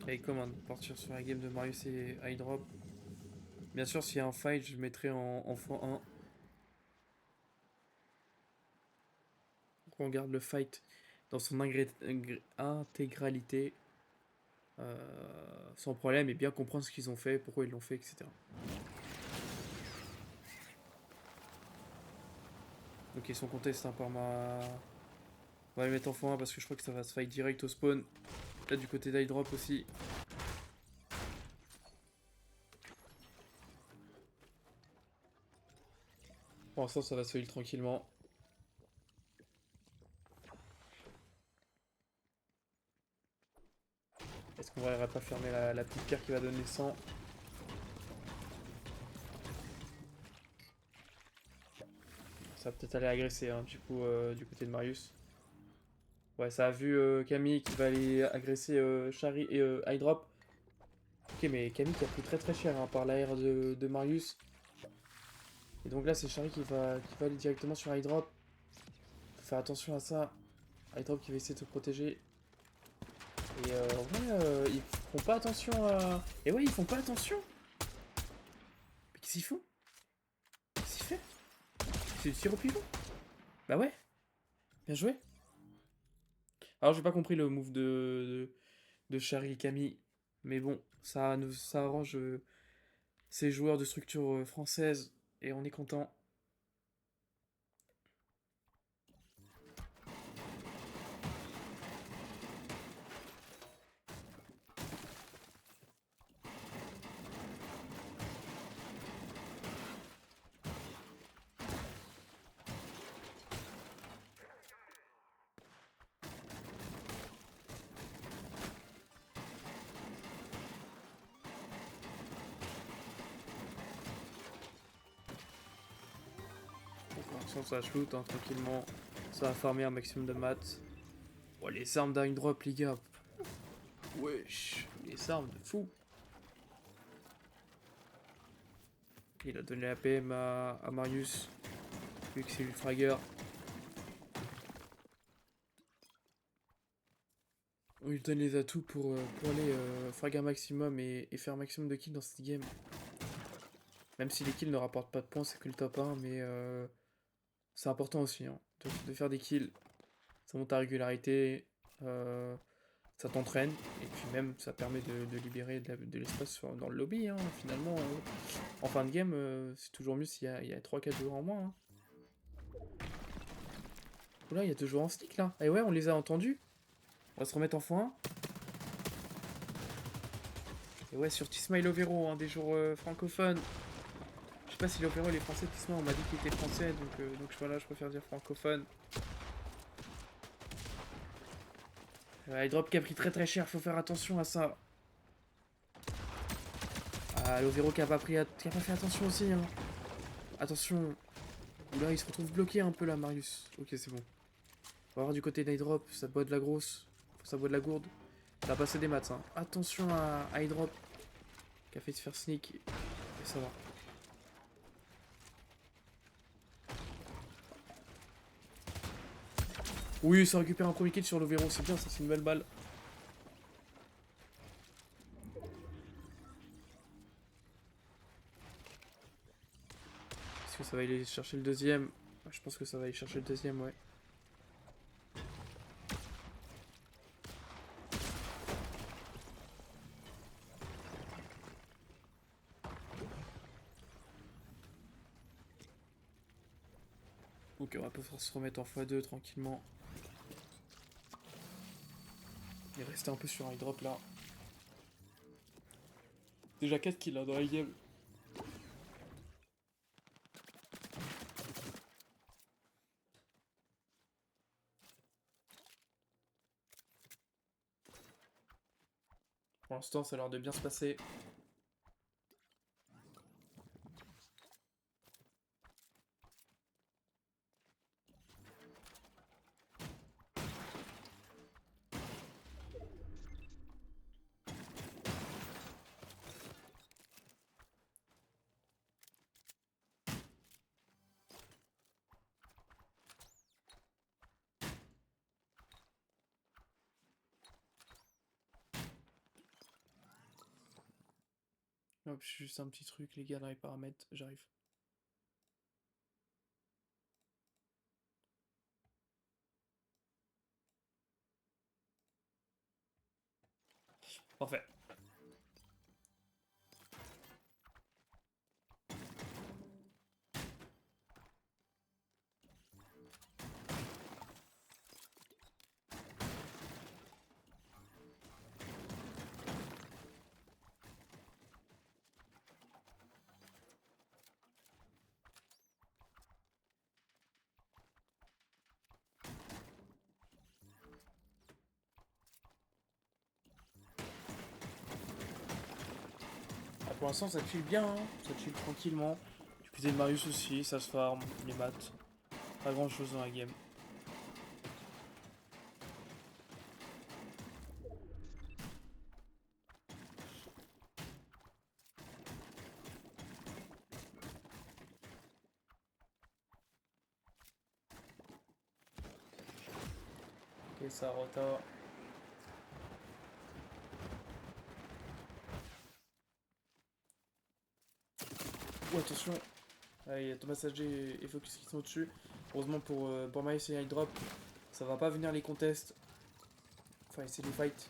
Et comment partir sur la game de Marius et Hydrop. Bien sûr, s'il y a un fight, je le mettrai en x1. On regarde le fight dans son intégralité. Sans problème et bien comprendre ce qu'ils ont fait, pourquoi ils l'ont fait, etc. Ok, son contest hein, par ma... On va le mettre en x1 parce que je crois que ça va se fight direct au spawn. Là du côté d'Hydrop aussi. Pour l'instant ça va se fight tranquillement. Est-ce qu'on va pas fermer la petite pierre qui va donner 100? Ça va peut-être aller agresser hein, du coup du côté de Marius. Ouais, ça a vu Camille qui va aller agresser Shari et Hydrop. Ok, mais Camille qui a pris très très cher hein, par l'AR de Marius. Et donc là, c'est Shari qui va aller directement sur Hydrop. Faut faire attention à ça. Hydrop qui va essayer de se protéger. Et en vrai, ils font pas attention à... Et ouais, ils font pas attention. Mais qu'est-ce qu'ils font? Qu'est-ce qu'il fait? C'est du tir au pivot? Bah ouais, bien joué. Alors j'ai pas compris le move de Shari et Camille. Mais bon, ça arrange ces joueurs de structure française. Et on est content. Bon, pour l'instant, ça shoot hein, tranquillement. Ça va farmer un maximum de maths. Oh, les armes d'un drop, les gars. Wesh, les armes de fou. Il a donné la PM à Marius, vu que c'est lui le fragger. On lui donne les atouts pour aller frag un maximum et faire un maximum de kills dans cette game. Même si les kills ne rapportent pas de points, c'est que le top 1, mais c'est important aussi hein, de faire des kills. Ça monte ta régularité, euh, ça t'entraîne, et puis même ça permet de libérer de l'espace dans le lobby. Hein. Finalement, en fin de game, c'est toujours mieux s'il y a 3-4 joueurs en moins. Hein. Oula, il y a 2 joueurs en stick là. Et ouais, on les a entendus. On va se remettre en x1. Et ouais, sur Tisma et Lovero, hein, des joueurs francophones. Je sais pas si Lovero il est français, Tisma on m'a dit qu'il était français, donc voilà, je préfère dire francophone. Drop qui a pris très très cher, faut faire attention à ça. Ah, Lovero qui a pas fait attention aussi. Hein. Attention. Oula, il se retrouve bloqué un peu là, Marius. Ok, c'est bon. On va voir du côté d'Hydrop, ça boit de la grosse. Ça boit de la gourde. Ça va passer des maths. Hein. Attention à Hydrop qui a fait se faire sneak. Et ça va. Oui, ça récupère un premier kill sur Lovero, c'est bien, ça c'est une belle balle. Est-ce que ça va aller chercher le deuxième? Je pense que ça va aller chercher le deuxième, ouais. Ok, on va pouvoir se remettre en x2 tranquillement. Et rester un peu sur un drop là. Déjà 4 kills là, dans la game. Pour l'instant, ça a l'air de bien se passer. Hop, juste un petit truc, les gars, dans les paramètres, j'arrive. Parfait. Ah, pour l'instant, ça chill bien, hein. Ça chill tranquillement. Du côté de Marius aussi, ça se farm, les maths. Pas grand chose dans la game. Ok, ça rota. Oh, attention. Ah, il y a Thomas AG et Focus qui sont au-dessus. Heureusement pour Marius et Hydrop, ça va pas venir les contests. Enfin, c'est les fights.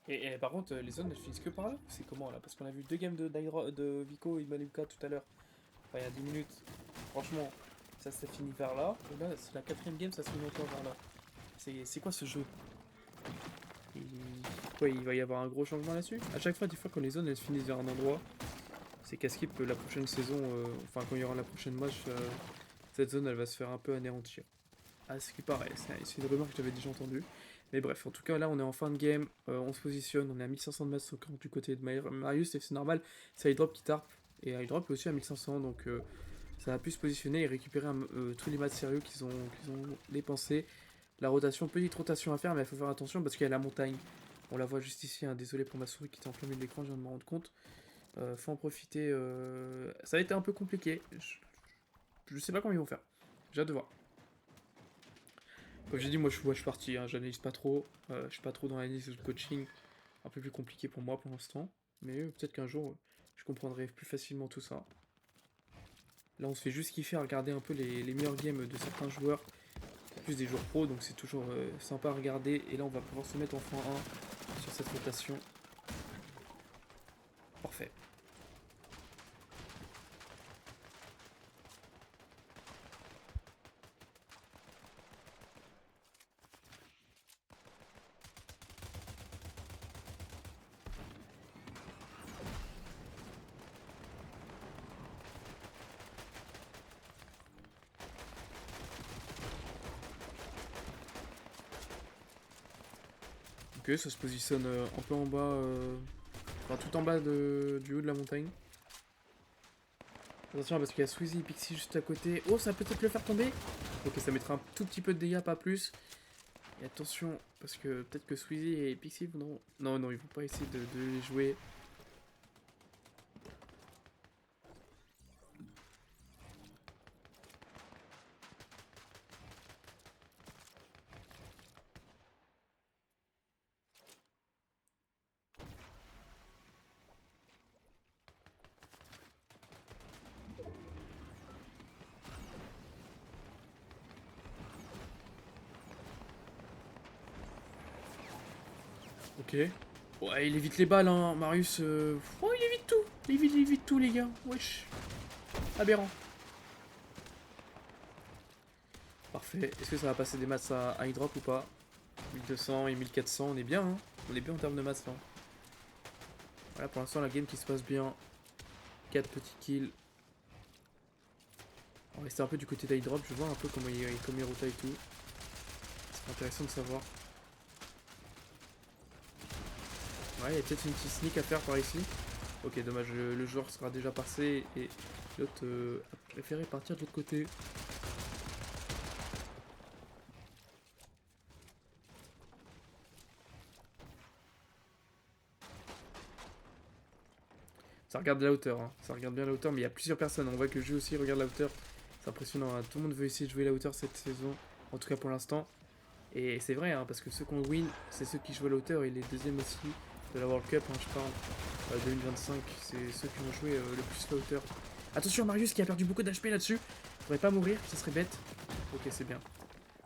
Et par contre, les zones elles finissent que par là? C'est comment là? Parce qu'on a vu deux games de Vico et Maluka tout à l'heure. Enfin, il y a 10 minutes. Franchement, ça s'est fini vers là. Et là, c'est la quatrième game, ça se finit encore vers là. C'est quoi ce jeu? Il... Quoi, il va y avoir un gros changement là-dessus? À chaque fois, des fois, quand les zones elles se finissent vers un endroit, c'est qu'à skip la prochaine saison, enfin, quand il y aura la prochaine match, cette zone elle va se faire un peu anéantir. À ce qui paraît, c'est une rumeur que j'avais déjà entendue. Mais bref, en tout cas, là, on est en fin de game. On se positionne. On est à 1500 de masse du côté de Marius. Et c'est normal. C'est Hydrop qui tarp. Et Hydrop est aussi à 1500. Donc, ça a pu se positionner et récupérer tous les mats sérieux qu'ils ont dépensés. La rotation, petite rotation à faire. Mais il faut faire attention parce qu'il y a la montagne. On la voit juste ici. Hein. Désolé pour ma souris qui était en plein milieu de l'écran. Je viens de me rendre compte. Faut en profiter. Ça a été un peu compliqué. Je sais pas comment ils vont faire. J'ai hâte de voir. Comme j'ai dit, moi je suis parti, hein, j'analyse pas trop. Je suis pas trop dans l'analyse de coaching. Un peu plus compliqué pour moi pour l'instant. Mais peut-être qu'un jour, je comprendrai plus facilement tout ça. Là, on se fait juste kiffer à regarder un peu les meilleurs games de certains joueurs. En plus des joueurs pro, donc c'est toujours sympa à regarder. Et là, on va pouvoir se mettre en fin 1 sur cette rotation. Parfait. Ok, ça se positionne un peu en bas, enfin tout en bas du haut de la montagne. Attention parce qu'il y a Sweezy et Pixie juste à côté. Oh, ça va peut-être le faire tomber. Ok, ça mettra un tout petit peu de dégâts, pas plus. Et attention, parce que peut-être que Sweezy et Pixie vont... Non, non, ils vont pas essayer de les jouer. Ok. Ouais, il évite les balles, hein, Marius. Oh, il évite tout. Il évite tout, les gars. Wesh. Aberrant. Parfait. Est-ce que ça va passer des maths à high drop ou pas? 1200 et 1400, on est bien, hein. On est bien en termes de maths, là. Voilà, pour l'instant, la game qui se passe bien. 4 petits kills. On va rester un peu du côté d'high drop. Je vois un peu comment il rotaille et tout. C'est intéressant de savoir. Ouais, il y a peut-être une petite sneak à faire par ici. Ok, dommage, le joueur sera déjà passé et l'autre a préféré partir de l'autre côté. Ça regarde la hauteur, hein. Ça regarde bien la hauteur, mais il y a plusieurs personnes. On voit que le jeu aussi regarde la hauteur. C'est impressionnant, hein. Tout le monde veut essayer de jouer la hauteur cette saison, en tout cas pour l'instant. Et c'est vrai, hein, parce que ceux qu'on win, c'est ceux qui jouent à la hauteur et les deuxièmes aussi de la World Cup, hein, je parle. 2025, c'est ceux qui ont joué le plus la hauteur. Attention, Marius qui a perdu beaucoup d'HP là-dessus. Il faudrait pas mourir, ça serait bête. Ok, c'est bien.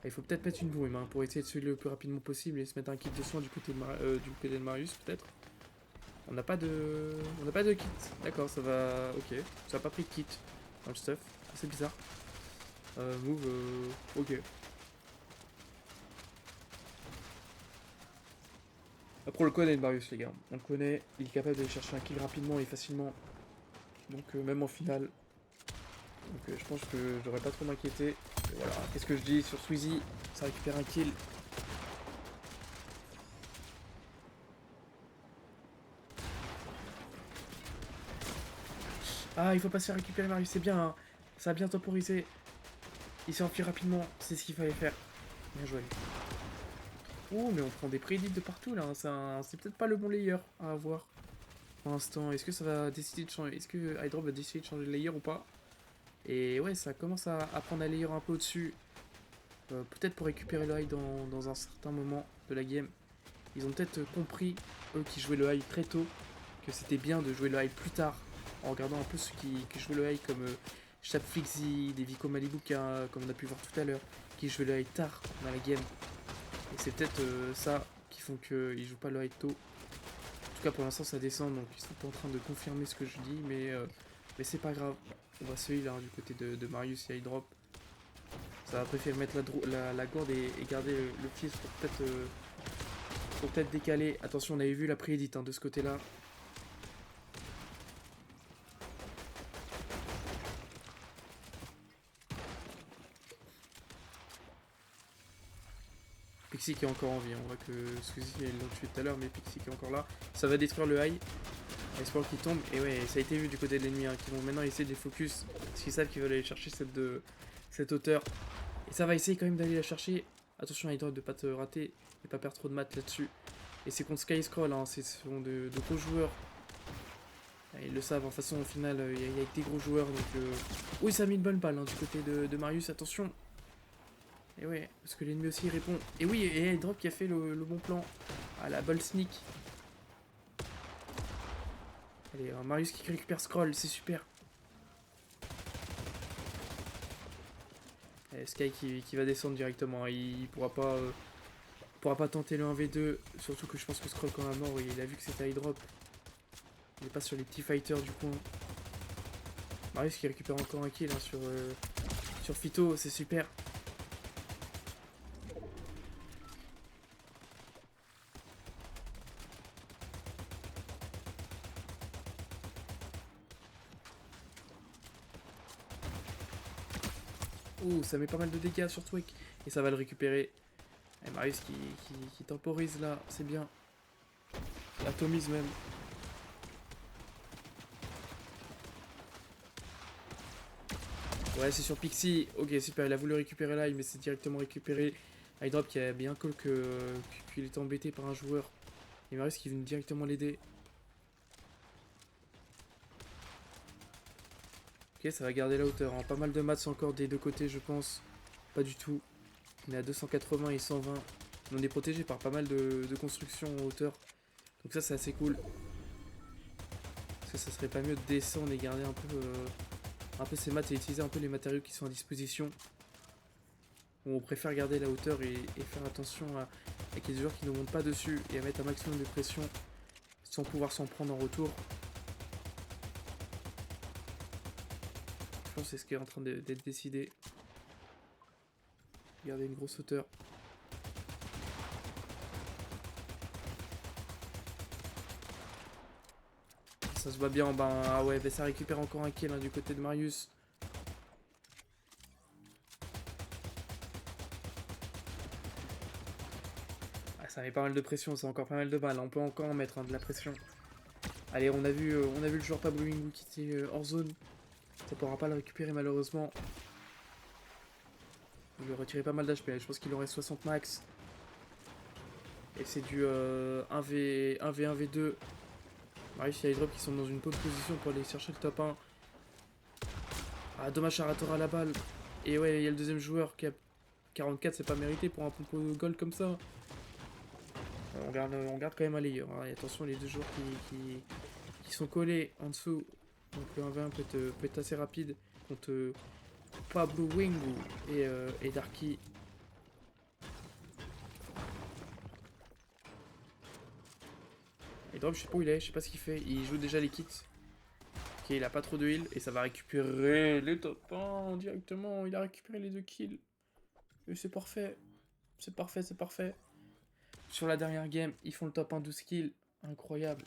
Il faut peut-être mettre une brume hein, pour essayer de tuer le plus rapidement possible et se mettre un kit de soin du côté de Marius, peut-être. On n'a pas de kit. D'accord, ça va. Ok. Ça n'a pas pris de kit dans le stuff. C'est bizarre. Move. Ok. Après, on le connaît, Marius, les gars. On le connaît. Il est capable d'aller chercher un kill rapidement et facilement. Donc, même en finale. Donc, je pense que je devrais pas trop m'inquiéter. Voilà. Qu'est-ce que je dis sur Sweezy? Ça récupère un kill. Ah, il faut pas se faire récupérer, Marius. C'est bien, hein. Ça a bien temporisé. Il s'est enfui rapidement. C'est ce qu'il fallait faire. Bien joué. Oh, mais on prend des prédits de partout là. C'est peut-être pas le bon layer à avoir pour l'instant. Est-ce que ça va décider de changer? Est-ce que Hydrop va décider de changer de layer ou pas? Et ouais, ça commence à prendre un layer un peu au-dessus. Peut-être pour récupérer le high dans un certain moment de la game. Ils ont peut-être compris, eux qui jouaient le high très tôt, que c'était bien de jouer le high plus tard. En regardant un peu ceux qui jouaient le high comme Chap Flixi, des Vico Malibuka, comme on a pu voir tout à l'heure, qui jouaient le high tard dans la game. Et c'est peut-être ça qui font qu'ils jouent pas le high tôt. En tout cas pour l'instant ça descend donc ils sont pas en train de confirmer ce que je dis mais c'est pas grave. On va se heal hein, du côté de Marius et drop. Ça va préférer mettre la gourde et garder le fils pour peut-être décaler. Attention on avait vu la pré-edit hein, de ce côté là. Pixie qui est encore en vie, on voit que Squeezie ils l'ont tué tout à l'heure mais Pixie qui est encore là. Ça va détruire le high. Espoir qui tombe, et ouais, ça a été vu du côté de l'ennemi, hein, qui vont maintenant essayer de les focus, parce qu'ils savent qu'ils veulent aller chercher cette hauteur. Et ça va essayer quand même d'aller la chercher. Attention à Hydra de pas te rater, et pas perdre trop de maths là-dessus. Et c'est contre Sky Scroll, hein, ce sont de gros joueurs. Ils le savent, en façon, au final, il y a que des gros joueurs, donc... Oui, ça a mis une bonne balle, hein, du côté de Marius, attention. Et ouais, parce que l'ennemi aussi répond. Et oui, et Hydra qui a fait le bon plan. Ah, la balle sneak. Allez, Marius qui récupère Scroll, c'est super. Et Sky qui va descendre directement, hein. Il pourra pas tenter le 1v2, surtout que je pense que Scroll quand même mort, il a vu que c'était high drop. Il est pas sur les petits fighters du coin. Marius qui récupère encore un kill hein, sur Phyto, c'est super. Ouh, ça met pas mal de dégâts sur Twig. Et ça va le récupérer. Et Marius qui temporise là, c'est bien. Il atomise même. Ouais, c'est sur Pixie. Ok, super, il a voulu récupérer là, mais c'est directement récupéré. Hydrop qui a bien call qu'il était embêté par un joueur. Et Marius qui vient directement l'aider. Ok, ça va garder la hauteur. Hein. Pas mal de maths encore des deux côtés, je pense. Pas du tout. On est à 280 et 120. On est protégé par pas mal de constructions en hauteur. Donc ça, c'est assez cool. Parce que ça serait pas mieux de descendre et garder un peu ces maths et utiliser un peu les matériaux qui sont à disposition. On préfère garder la hauteur et faire attention et qu'il y ait des joueurs qui ne montent pas dessus et à mettre un maximum de pression sans pouvoir s'en prendre en retour. Je pense que c'est ce qui est en train d'être décidé. Regardez une grosse hauteur. Ça se voit bien en bas. Ah ouais, bah ça récupère encore un kill hein, du côté de Marius. Ah, ça met pas mal de pression, c'est encore pas mal de balles. On peut encore en mettre hein, de la pression. Allez, on a vu le joueur Pablo Wingu qui était hors zone. Ça pourra pas le récupérer malheureusement. Il lui a retiré pas mal d'HP. Je pense qu'il en reste 60 max. Et c'est du 1v1, 1v2. Marius et Hydrop qui sont dans une bonne position pour aller chercher le top 1. Ah, dommage, Charator à la balle. Et ouais, il y a le deuxième joueur qui a 44, c'est pas mérité pour un pompo de gold comme ça. On garde quand même à l'ailleurs. Hein. Et attention, les deux joueurs qui sont collés en dessous. Donc le 1v1 peut être assez rapide contre Pablo Wingu et Darky. Et Drop, je sais pas où il est, je sais pas ce qu'il fait. Il joue déjà les kits. Ok, il a pas trop de heal et ça va récupérer les top 1 directement. Il a récupéré les 2 kills. Et c'est parfait. C'est parfait, c'est parfait. Sur la dernière game, ils font le top 1 12 kills. Incroyable.